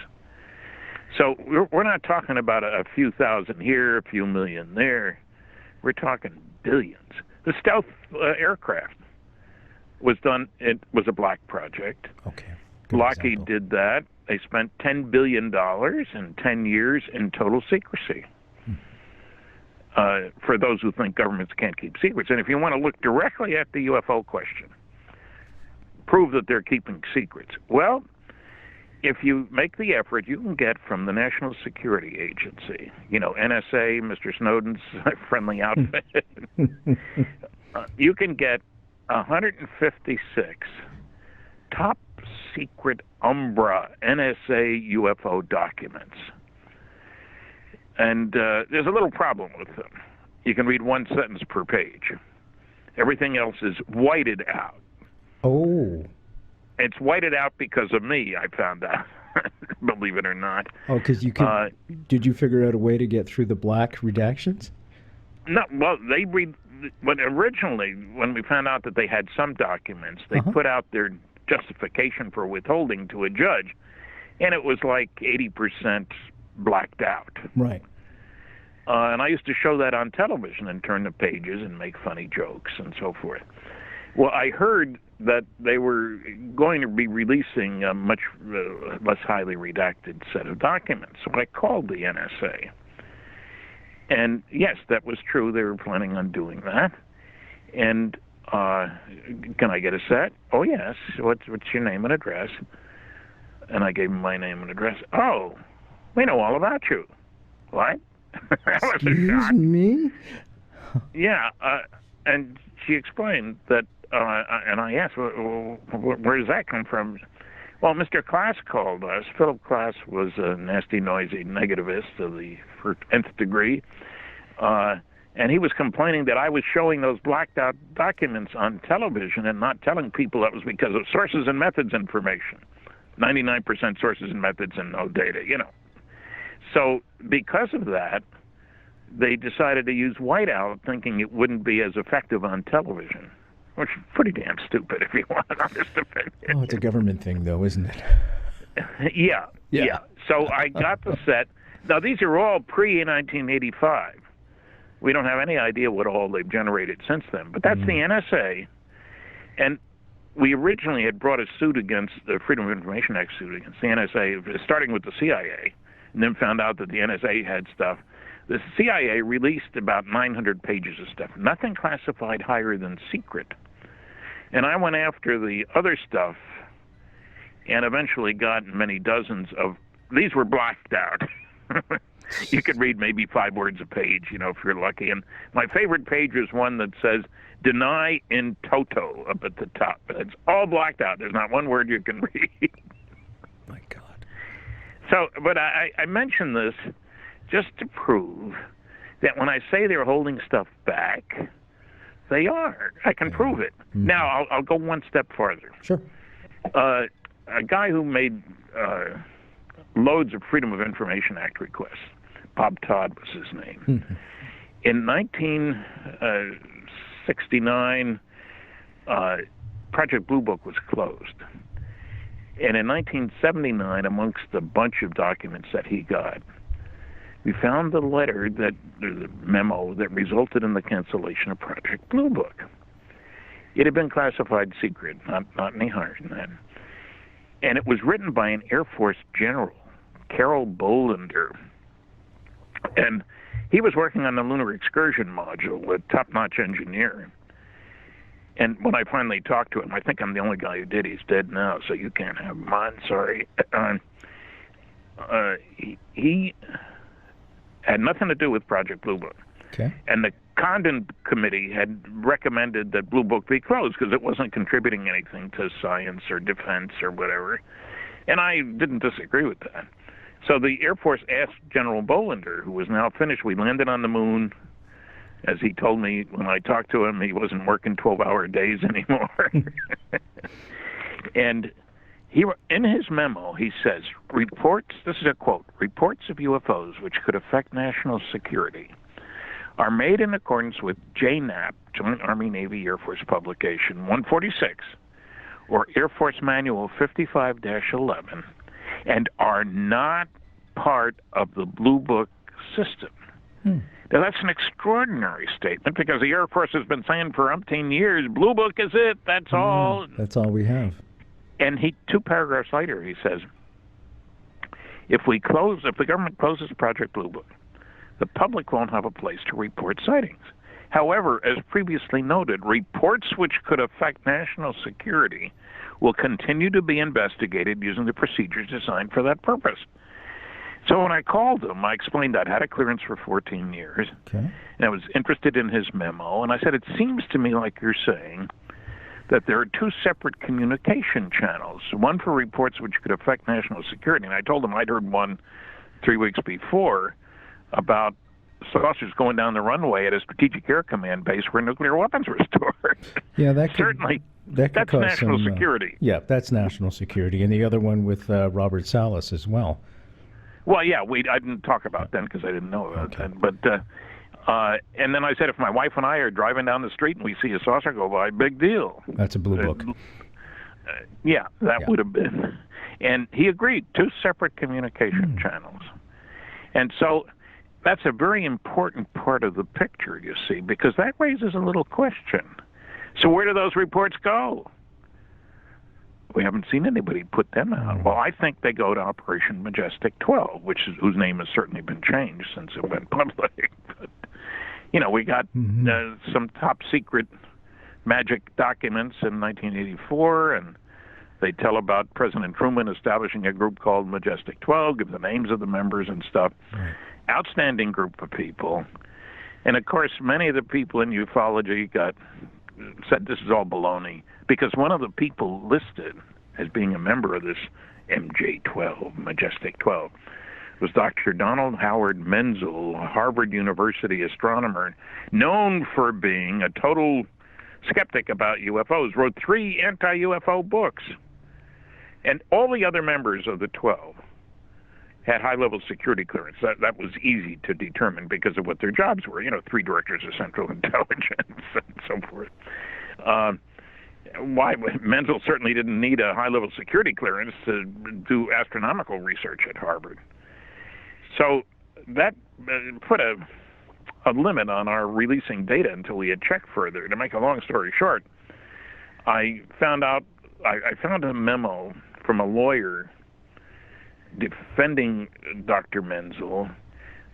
So we're not talking about a few thousand here, a few million there. We're talking billions. The stealth aircraft was done. It was a black project. Okay. Good Lockheed example. did that. They spent $10 billion in 10 years in total secrecy. For those who think governments can't keep secrets. And if you want to look directly at the UFO question, prove that they're keeping secrets. Well, if you make the effort, you can get from the National Security Agency, NSA, Mr. Snowden's friendly outfit, you can get 156 top secret Umbra NSA UFO documents. And there's a little problem with them. You can read one sentence per page. Everything else is whited out. Oh. It's whited out because of me, I found out. believe it or not. Oh, because you could. Did you figure out a way to get through the black redactions? No, well, but originally, when we found out that they had some documents, they put out their justification for withholding to a judge, and it was like 80% blacked out. Right. And I used to show that on television and turn the pages and make funny jokes and so forth. Well, I heard that they were going to be releasing a much less highly redacted set of documents. So I called the NSA. And yes, that was true. They were planning on doing that. And can I get a set? Oh, yes. What's your name and address? And I gave him my name and address. Oh, we know all about you. What? Excuse me? Yeah. And she explained that, and I asked, where does that come from? Well, Mr. Klass called us. Philip Klass was a nasty, noisy negativist of the nth degree. And he was complaining that I was showing those blacked out documents on television and not telling people that was because of sources and methods information. 99% sources and methods and no data, So because of that, they decided to use whiteout, thinking it wouldn't be as effective on television, which is pretty damn stupid if you want an honest opinion. Oh, it's a government thing, though, isn't it? Yeah. So I got the set. Now, these are all pre-1985. We don't have any idea what all they've generated since then, but that's the NSA. And we originally had brought a suit against the Freedom of Information Act suit against the NSA, starting with the CIA, and then found out that the NSA had stuff. The CIA released about 900 pages of stuff, nothing classified higher than secret. And I went after the other stuff and eventually got many dozens of, these were blacked out. You could read maybe 5 words a page, if you're lucky. And my favorite page is one that says, deny in toto up at the top. It's all blacked out. There's not one word you can read. My God. So, but I mention this just to prove that when I say they're holding stuff back, they are. I can prove it. Mm-hmm. Now, I'll go one step farther. Sure. A guy who made loads of Freedom of Information Act requests, Bob Todd was his name. Mm-hmm. In 1969, Project Blue Book was closed. And in 1979, amongst a bunch of documents that he got, we found the memo that resulted in the cancellation of Project Blue Book. It had been classified secret, not any higher than that. And it was written by an Air Force general, Carol Bolander. And he was working on the lunar excursion module, a top-notch engineer. And when I finally talked to him, I think I'm the only guy who did. He's dead now, so you can't have him on. Sorry. He had nothing to do with Project Blue Book. Okay. And the Condon Committee had recommended that Blue Book be closed because it wasn't contributing anything to science or defense or whatever. And I didn't disagree with that. So the Air Force asked General Bolander, who was now finished. We landed on the moon. As he told me when I talked to him, he wasn't working 12-hour days anymore. And in his memo, he says, this is a quote, reports of UFOs which could affect national security are made in accordance with JNAP, Joint Army Navy Air Force Publication 146, or Air Force Manual 55-11, and are not part of the Blue Book system. Now, that's an extraordinary statement because the Air Force has been saying for umpteen years, Blue Book is it, that's all. That's all we have. And 2 paragraphs later, he says, if the government closes Project Blue Book, the public won't have a place to report sightings. However, as previously noted, reports which could affect national security will continue to be investigated using the procedures designed for that purpose. So when I called him, I explained I'd had a clearance for 14 years, and I was interested in his memo, and I said, it seems to me like you're saying that there are 2 separate communication channels, one for reports which could affect national security, and I told him I'd heard one 3 weeks before about saucers going down the runway at a Strategic Air Command base where nuclear weapons were stored. Yeah, that That could That's cause national some, security. Yeah, that's national security. And the other one with Robert Salas as well. Well, yeah, I didn't talk about that because I didn't know about that. But and then I said, if my wife and I are driving down the street and we see a saucer go by, big deal. That's a blue book. Yeah, that would have been. And he agreed, 2 separate communication channels. And so that's a very important part of the picture, you see, because that raises a little question. So where do those reports go? We haven't seen anybody put them out. Well, I think they go to Operation Majestic 12, whose name has certainly been changed since it went public. But, we got some top secret magic documents in 1984, and they tell about President Truman establishing a group called Majestic 12, give the names of the members and stuff. Right. Outstanding group of people. And, of course, many of the people in ufology said this is all baloney, because one of the people listed as being a member of this MJ-12, Majestic 12, was Dr. Donald Howard Menzel, a Harvard University astronomer, known for being a total skeptic about UFOs, wrote 3 anti-UFO books. And all the other members of the 12 had high-level security clearance. That was easy to determine because of what their jobs were. 3 directors of Central Intelligence and so forth. Why Menzel certainly didn't need a high-level security clearance to do astronomical research at Harvard. So that put a limit on our releasing data until we had checked further. To make a long story short, I found a memo from a lawyer defending Dr. Menzel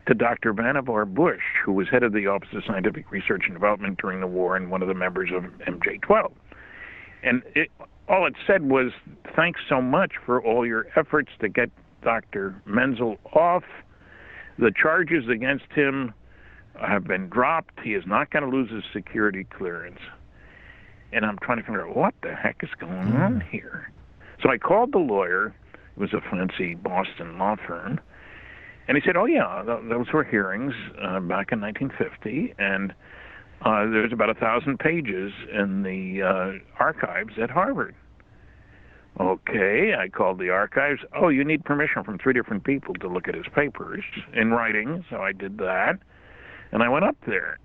to Dr. Vannevar Bush, who was head of the Office of Scientific Research and Development during the war and one of the members of MJ-12. And all it said was, thanks so much for all your efforts to get Dr. Menzel off. The charges against him have been dropped. He is not going to lose his security clearance. And I'm trying to figure out what the heck is going on here. So I called the lawyer. It was a fancy Boston law firm. And he said, oh, yeah, those were hearings back in 1950, and there's about 1,000 pages in the archives at Harvard. Okay, I called the archives. Oh, you need permission from 3 different people to look at his papers in writing, so I did that. And I went up there.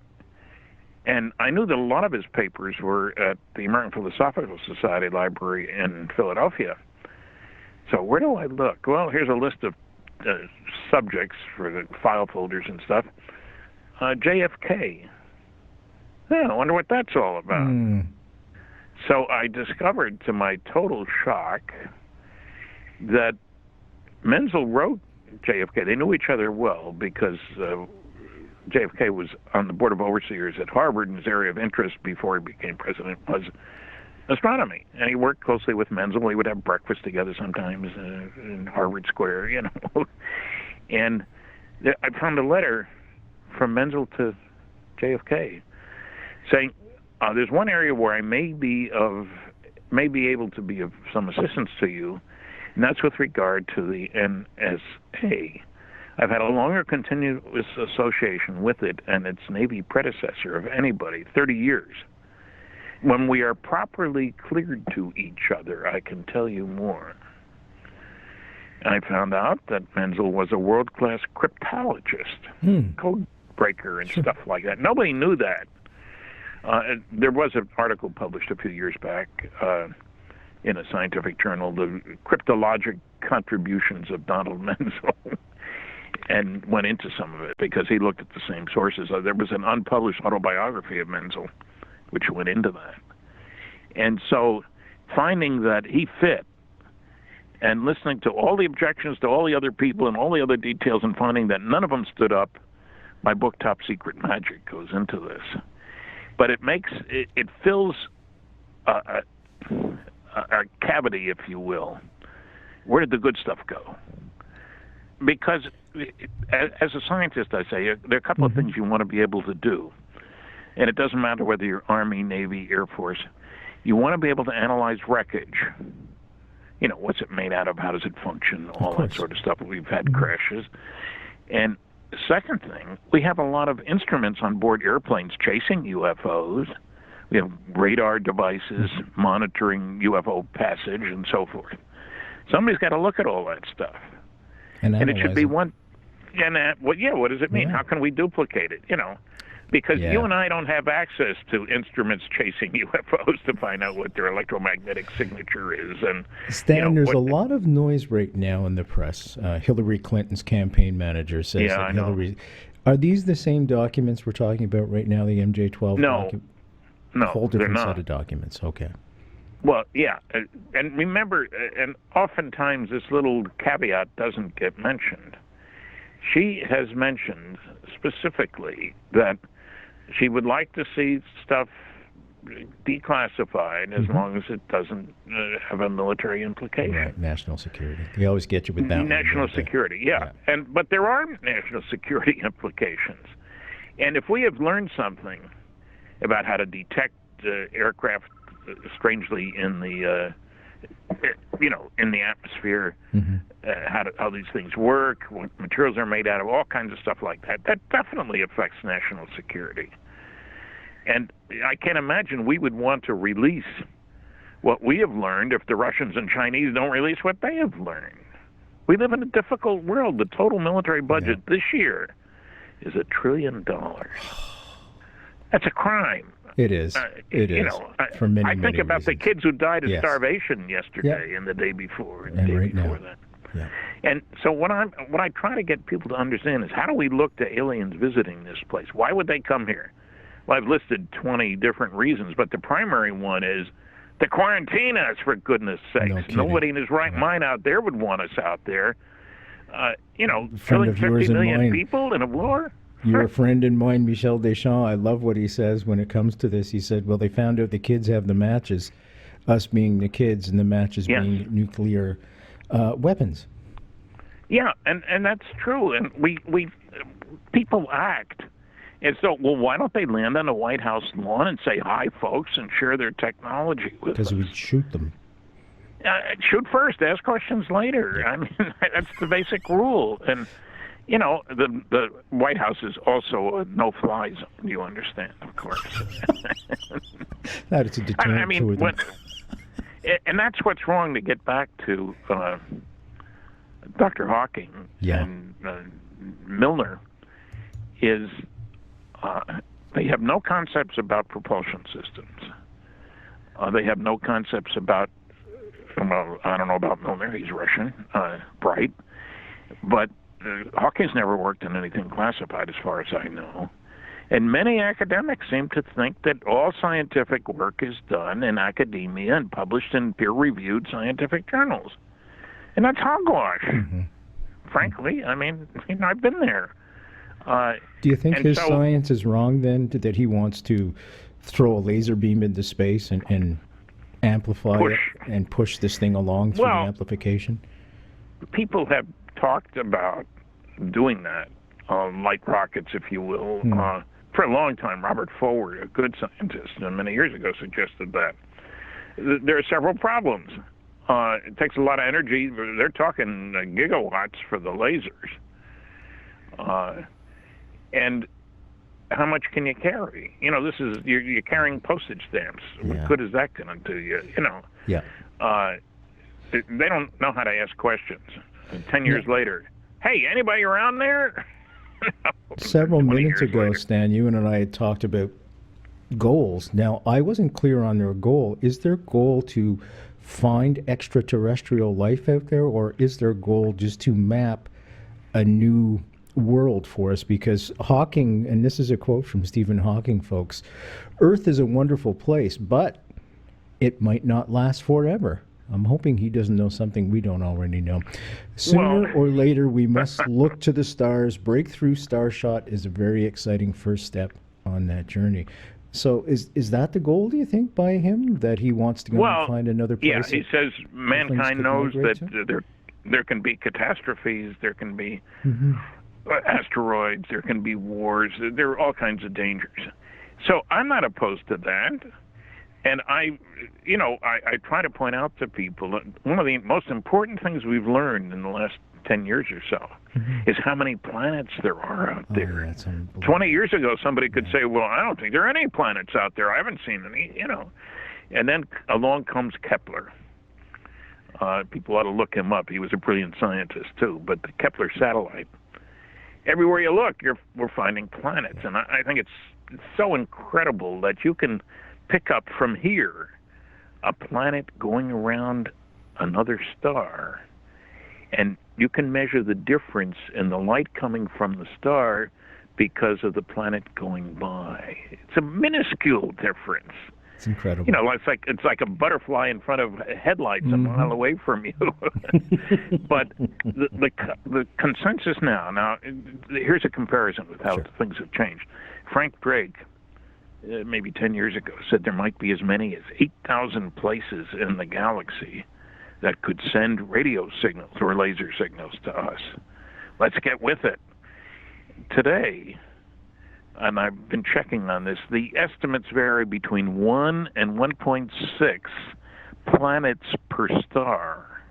And I knew that a lot of his papers were at the American Philosophical Society Library in Philadelphia. So where do I look? Well, here's a list of subjects for the file folders and stuff. JFK. I wonder what that's all about. So I discovered, to my total shock, that Menzel wrote JFK. They knew each other well because JFK was on the Board of Overseers at Harvard, and his area of interest before he became president was astronomy. And he worked closely with Menzel. He would have breakfast together sometimes in Harvard Square, And I found a letter from Menzel to JFK saying, there's one area where I may be able to be of some assistance to you, and that's with regard to the NSA. I've had a longer continuous association with it and its Navy predecessor of anybody, 30 years. When we are properly cleared to each other, I can tell you more. I found out that Menzel was a world-class cryptologist, code breaker and stuff like that. Nobody knew that. There was an article published a few years back in a scientific journal, the cryptologic contributions of Donald Menzel, and went into some of it because he looked at the same sources. There was an unpublished autobiography of Menzel, which went into that. And so finding that he fit and listening to all the objections to all the other people and all the other details and finding that none of them stood up, my book, Top Secret Magic, goes into this. But it fills a cavity, if you will. Where did the good stuff go? Because as a scientist, I say, there are a couple of things you want to be able to do. And it doesn't matter whether you're Army, Navy, Air Force. You want to be able to analyze wreckage. What's it made out of? How does it function? All that sort of stuff. We've had crashes. And the second thing, we have a lot of instruments on board airplanes chasing UFOs. We have radar devices monitoring UFO passage and so forth. Somebody's got to look at all that stuff. And it should be it. one. And what does it mean? Yeah. How can we duplicate it? Because Yeah. you and I don't have access to instruments chasing UFOs to find out what their electromagnetic signature is. And Stan, there's a lot of noise right now in the press. Hillary Clinton's campaign manager says that I know. Hillary. Are these the same documents we're talking about right now? The MJ12? No, whole they're different not. set of documents. Okay. Well, yeah, and remember, and oftentimes this little caveat doesn't get mentioned. She has mentioned specifically that she would like to see stuff declassified as long as it doesn't have a military implication. Right, national security. They always get you with that. National security, yeah. But there are national security implications. And if we have learned something about how to detect aircraft strangely in the in the atmosphere, how these things work, what materials are made out of, all kinds of stuff like that. That definitely affects national security. And I can't imagine we would want to release what we have learned if the Russians and Chinese don't release what they have learned. We live in a difficult world. The total military budget this year is $1 trillion. That's a crime. It is. It is. For many, I think about the kids who died of starvation yesterday Yeah. and the day before and And the day right before now. that. Yeah. And so what I try to get people to understand is, how do we look to aliens visiting this place? Why would they come here? Well, I've listed 20 different reasons, but the primary one is to quarantine us, for goodness sakes. No kidding. Nobody in his right mind out there would want us out there. Friend killing of yours 50 and million mine. people in a war? Your friend and mine, Michel Deschamps, I love what he says when it comes to this. He said, well, they found out the kids have the matches, us being the kids, and the matches being nuclear weapons. Yeah, and that's true. And we people act. And so, well, why don't they land on the White House lawn and say, hi, folks, and share their technology with us? Because we'd shoot them. Shoot first, ask questions later. I mean, that's the basic rule. And, the White House is also a no-fly zone, you understand, of course. That is a deterrent to them. And that's what's wrong, to get back to Dr. Hawking and Milner, is they have no concepts about propulsion systems. They have no concepts about, well, I don't know about Milner, he's Russian, bright, but Hawking's never worked on anything classified as far as I know. And many academics seem to think that all scientific work is done in academia and published in peer-reviewed scientific journals. And that's hogwash, frankly. I mean, I've been there. Do you think his science is wrong, then, that he wants to throw a laser beam into space and amplify it and push this thing along through the amplification? People have talked about doing that, light rockets, if you will. For a long time, Robert Forward, a good scientist, many years ago, suggested that. There are several problems. It takes a lot of energy. They're talking gigawatts for the lasers. And how much can you carry? This is, you're carrying postage stamps. What good is that going to do you? Yeah. They don't know how to ask questions. 10 years later, hey, anybody around there? Several minutes ago, later, Stan, you and I had talked about goals. Now, I wasn't clear on their goal. Is their goal to find extraterrestrial life out there, or is their goal just to map a new world for us? Because Hawking, and this is a quote from Stephen Hawking, folks, Earth is a wonderful place, but it might not last forever. I'm hoping he doesn't know something we don't already know. Sooner or later, we must look to the stars. Breakthrough Starshot is a very exciting first step on that journey. So is that the goal, do you think, by him, that he wants to go and find another place? Yeah, he says mankind knows that there can be catastrophes, there can be asteroids, there can be wars, there are all kinds of dangers. So I'm not opposed to that. And I try to point out to people that one of the most important things we've learned in the last 10 years or so, is how many planets there are out there. Oh, that's unbelievable. 20 years ago, somebody could say, well, I don't think there are any planets out there. I haven't seen any, And then along comes Kepler. People ought to look him up. He was a brilliant scientist, too. But the Kepler satellite, everywhere you look, we're finding planets. And I think it's so incredible that you can pick up from here a planet going around another star, and you can measure the difference in the light coming from the star because of the planet going by. It's a minuscule difference. It's incredible. It's like a butterfly in front of headlights a mile away from you. But the consensus now, here's a comparison with how things have changed. Frank Drake, maybe 10 years ago, said there might be as many as 8,000 places in the galaxy that could send radio signals or laser signals to us. Let's get with it. Today, and I've been checking on this, the estimates vary between 1 and 1.6 planets per star.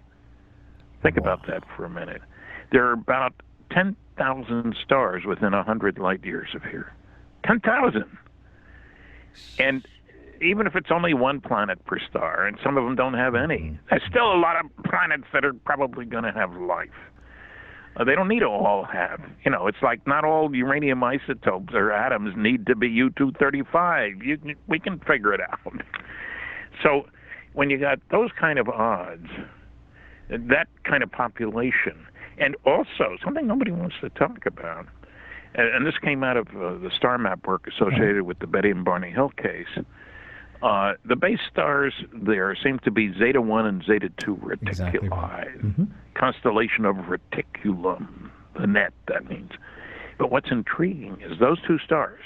Think about that for a minute. There are about 10,000 stars within 100 light years of here. 10,000. And even if it's only one planet per star, and some of them don't have any, there's still a lot of planets that are probably going to have life. They don't need to all have. It's like not all uranium isotopes or atoms need to be U-235. We can figure it out. So when you got those kind of odds, that kind of population, and also something nobody wants to talk about, and this came out of the star map work associated with the Betty and Barney Hill case. The base stars there seem to be Zeta 1 and Zeta 2 reticuli, Exactly right. Constellation of Reticulum, the net, that means. But what's intriguing is those two stars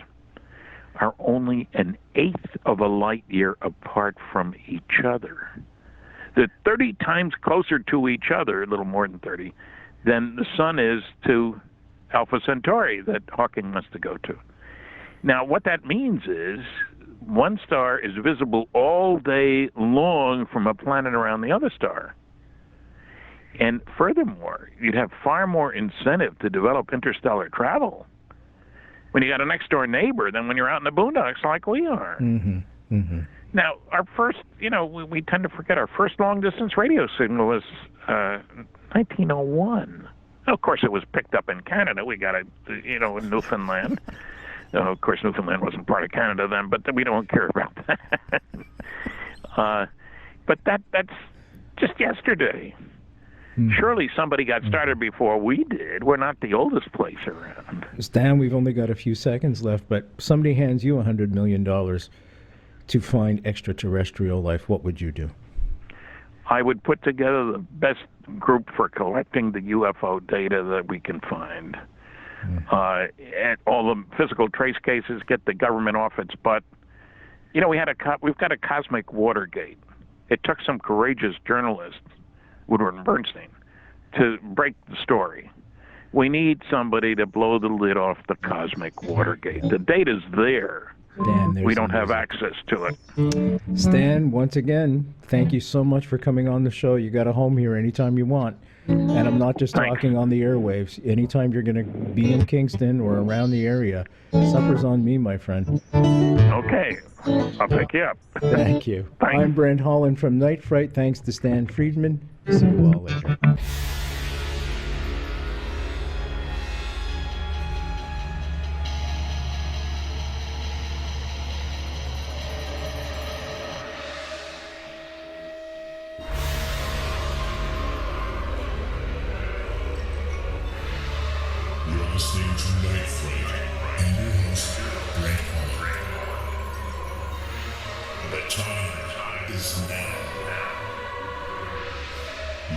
are only an eighth of a light year apart from each other. They're 30 times closer to each other, a little more than 30, than the sun is to Alpha Centauri that Hawking must go to. Now, what that means is one star is visible all day long from a planet around the other star. And furthermore, you'd have far more incentive to develop interstellar travel when you got a next-door neighbor than when you're out in the boondocks like we are. Now, our first, we tend to forget our first long-distance radio signal was 1901. Of course, it was picked up in Canada. We got it, in Newfoundland. Of course, Newfoundland wasn't part of Canada then, but we don't care about that. But that's just yesterday. Surely somebody got started before we did. We're not the oldest place around. Stan, we've only got a few seconds left, but somebody hands you $100 million to find extraterrestrial life. What would you do? I would put together the best group for collecting the UFO data that we can find. And all the physical trace cases, get the government off its butt. We've got a cosmic Watergate. It took some courageous journalists, Woodward and Bernstein, to break the story. We need somebody to blow the lid off the cosmic Watergate. The data's there. Dan, we don't have access to it. Stan, once again, thank you so much for coming on the show. You got a home here anytime you want. And I'm not just talking on the airwaves. Anytime you're going to be in Kingston or around the area, supper's on me, my friend. Okay. I'll pick you up. Thank you. Thanks. I'm Brent Holland from Night Fright. Thanks to Stanton Friedman. See you all later. You're listening to Night Fright and your host, Brent Holland. The time is now.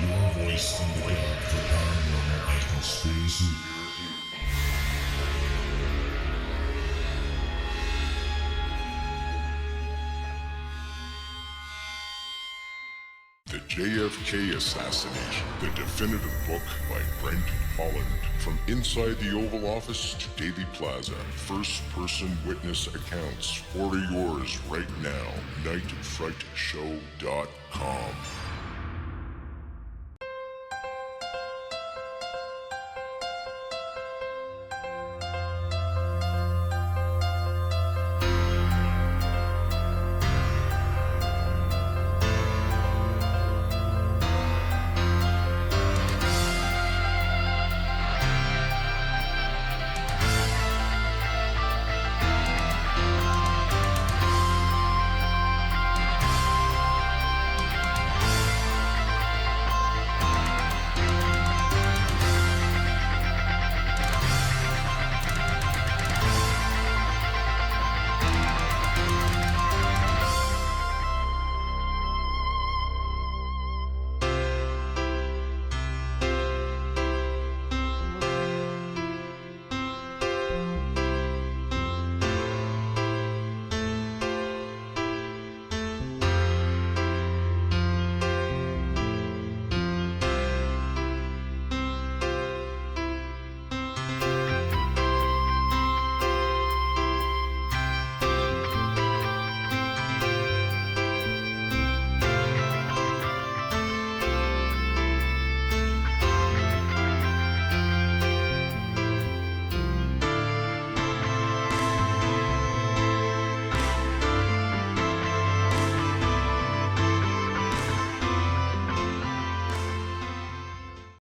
Your voice on the guard for paranormal and conspiracy. The JFK Assassination, the definitive book by Brent Holland. From inside the Oval Office to Daily Plaza, first-person witness accounts. Order yours right now, nightfrightshow.com.